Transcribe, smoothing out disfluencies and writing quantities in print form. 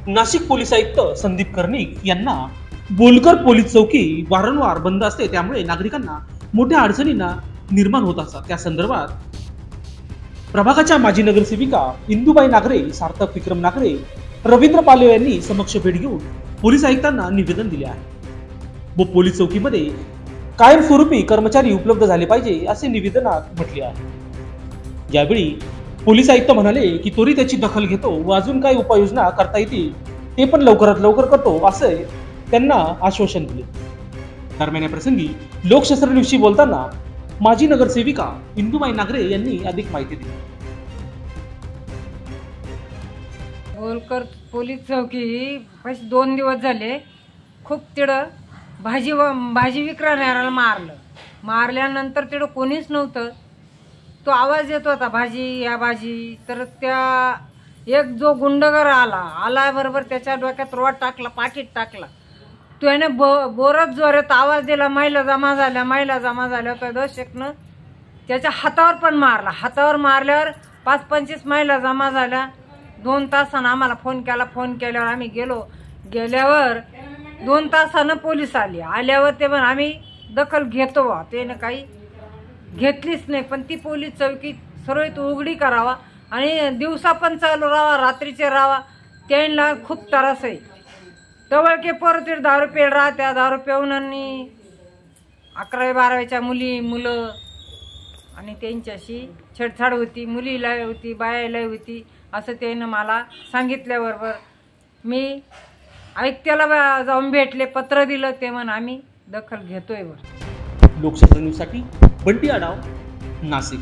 Nashik police आयुक्त संदीप कर्णिक यांना बोलकर पोलीस चौकी वारंवार बंद असते, त्यामुळे नागरिकांना मोठ्या अडचणींना निर्माण होत असतात। त्या संदर्भात प्रभागाच्या माजी नगरसेविका इंदुबाई नागरे, सार्थक विक्रम नागरे, रवींद्र पालवे यांनी समक्ष भेट घेऊन पोलीस आयुक्तांना निवेदन दिले आहे व पोलीस चौकीमध्ये कायमस्वरूपी कर्मचारी उपलब्ध झाले पाहिजे असे निवेदनात म्हटले आहे। यावेळी पोलीस आयुक्त म्हणाले की त्वरित त्याची दखल घेतो व अजून काही उपाययोजना करता येतील ते पण लवकरात लवकर करतो असे त्यांना आश्वासन दिले। दरम्यान या प्रसंगी लोकशास्त्राविषयी बोलताना माजी नगरसेविका इंदुबाई नागरे यांनी अधिक माहिती दिली। बोलकर पोलीस चौकी 2 दिवस झाले खूप तिडं भाजी विकणाऱ्याला मारल्यानंतर तिडं कोणीच नव्हतं। तो आवाज येत होता भाजी या भाजी, तर त्या एक जो गुंडगर आला बरोबर त्याच्या डोक्यात रोड टाकला, पाठीत टाकला। त्याने बोरत जोरात आवाज दिला, महिला जमा झाल्या तर दशकनं त्याच्या हातावर पण मारला। हातावर मारल्यावर 5-25 महिला जमा झाल्या। 2 तासानं आम्हाला फोन केल्यावर आम्ही गेल्यावर 2 तासानं पोलीस आल्यावर ते पण आम्ही दखल घेतो, त्याने काही घेतलीच नाही। पण ती पोलीस चौकी सर्वात उघडी करावा आणि दिवसा पण चालू राहावा, रात्रीचे राहावा, त्यांना खूप त्रास आहे। तवळके पोरं तिथे दारू पेड राहत्या, दारू पिऊन आणि 11-12च्या मुलं आणि त्यांच्याशी छेडछाड होती, मुलीला होती, बायाला होती असं त्यानं मला सांगितल्याबरोबर मी आयुक्ताला जाऊन भेटले, पत्र दिलं, ते म्हणून आम्ही दखल घेतोय। लोकशास्त्र न्यूजसाठी बंटी आढाव, नाशिक।